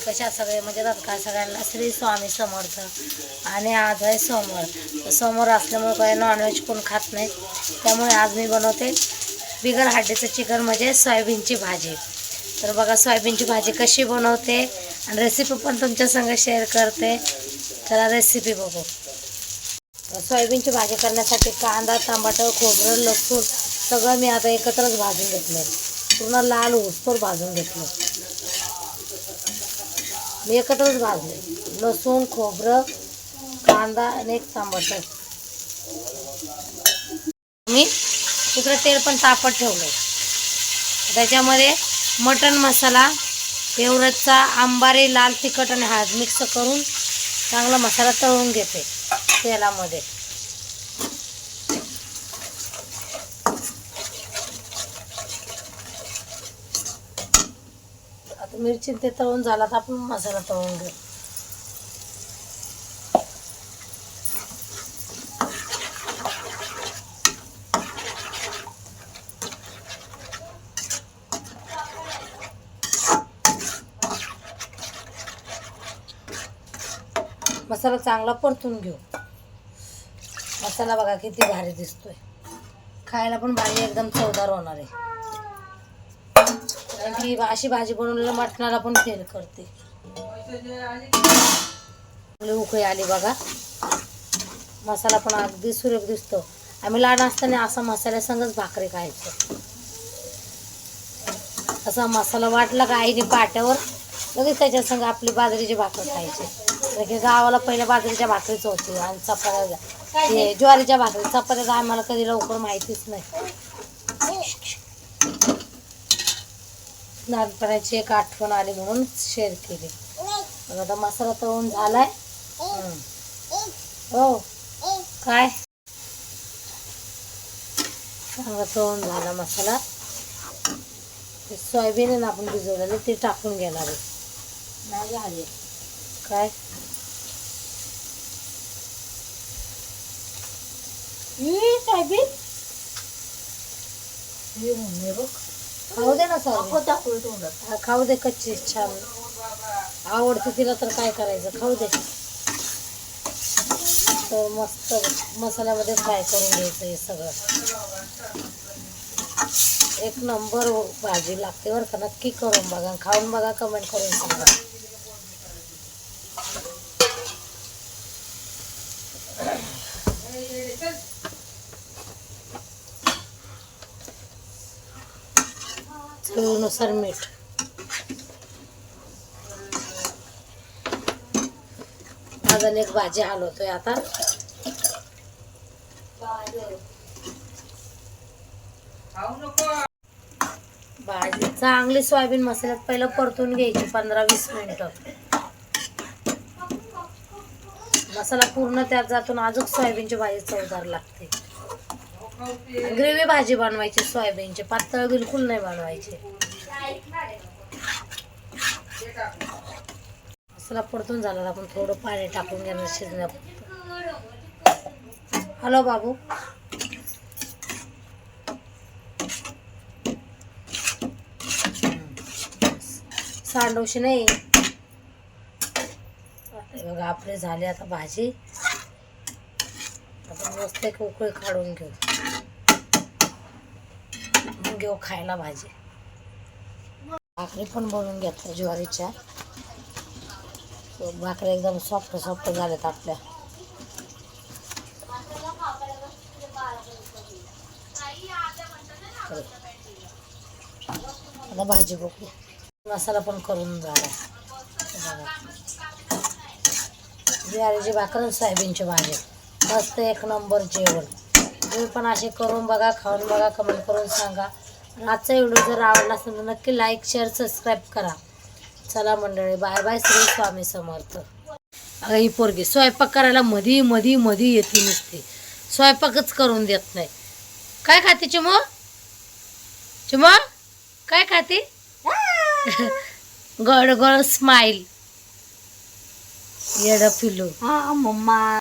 कशा सगळे म्हणजे का सगळ्यांना श्री स्वामी समर्थ. आणि आज आहे सोमवार. सोमवार असल्यामुळे काही नॉनव्हेज कोण खात नाही, त्यामुळे आज मी बनवते बिगर हड्डीचं चिकन म्हणजे सोयाबीनची भाजी. तर बघा सोयाबीनची भाजी कशी बनवते आणि रेसिपी पण तुमच्या संग शेअर करते. चला रेसिपी बघू. सोयाबीनची भाजी करण्यासाठी कांदा, टमाटर, खोबरं, लसूण सगळं मी आता एकत्रच भाजून घेतलं. पूर्ण लाल होसतोवर भाजून घेतलं. मी एकत्रच भाजले. लसूण, खोबरं, कांदा आणि एक टमाटर. मी तिकडे तेल पण तापत ठेवलं. त्याच्यामध्ये मटण मसाला, एवढंचा आंबारी, लाल तिखट आणि हळद मिक्स करून चांगला मसाला तळून घेते तेलामध्ये. आता मिरची ते तळून झाला तर आपण मसाला तळून घेऊ. मसाला चांगला परतून घेऊ. मसाला बघा किती भारी दिसतोय, खायला पण भारी एकदम चवदार होणार आहे. ही अशी भाजी बनवलेलं मटणाला पण फेल करते. उकळी आली बघा. मसाला पण अगदी सुरेख दिसतो. आम्ही लहान असताना असा मसाल्यासंगच भाकरी खायचो. असा मसाला वाटला का आईने पाट्यावर लगेच त्याच्या संग आपली बाजरीची भाकर खायची. गावाला पहिल्या बाजरीच्या भाकरीच होती आणि चपात्या ज्वारीच्या भाकरी. चपात्या आम्हाला कधी लवकर माहितीच नाही. लहानपणाची एक आठवण आली म्हणून शेअर केली. आता मसाला तळून झालाय. हो काय चांगला तळून झाला मसाला. सोयाबीन आहे ना आपण भिजवलेले ते टाकून घेणार आहे. नाही झाले काय सोयाबीन बघ. खाऊ दे ना सोयाबीन. खाऊ दे कच्ची. छान आवडते तिला तर काय करायचं, खाऊ दे. तर मस्त मसाल्यामध्ये फ्राय करून घ्यायचं हे सगळं. एक नंबर भाजी लागते बरं का. नक्की करून बघा, खाऊन बघा, कमेंट करून सांगा. चवीनुसार मीठ. अजून एक भाजी हलवतोय आता. भाजी चांगली सोयाबीन मसाल्यात पहिलं परतून घ्यायची 15-20 मिनिटं. मसाला पूर्ण त्यात जातून अजून सोयाबीनची भाजी चवदार लागते. ग्रेव्ही भाजी बनवायची सोयाबीनची, पातळ बिलकुल नाही बनवायची. मसाला परतून झाला आपण थोडं पाणी टाकून घेणार शिजण्यापुरतं. हॅलो बाबू. सांडोशी नाही. बघा आपले झाले आता भाजी. आपण मस्त एक उकळी काढून घेऊ. घेऊ खायला भाजी. भाकरी पण बनवून घेतल्या ज्वारीच्या. भाकरी एकदम सॉफ्ट सॉफ्ट झाल्यात आपल्या. आता भाजी बघू. मसाला पण करून झाला. ज्वारीची भाकर, सोयाबीनची भाजी, मस्त एक नंबर जेवण. तुम्ही पण असे करून बघा, खाऊन बघा, कमेंट करून सांगा. आजचा व्हिडिओ जर आवडला असेल तर नक्की लाईक, शेअर, सबस्क्राईब करा. चला मंडळी, बाय बाय. श्री स्वामी समर्थ. अगं ही पोरगी स्वयंपाक करायला मधी मधी मधी येते नुसते. स्वयंपाकच करून देत नाही. काय खाते चिमो? चिमो काय खाते? गड गड स्माइल. येडं पिल्लू. हा मम्मा.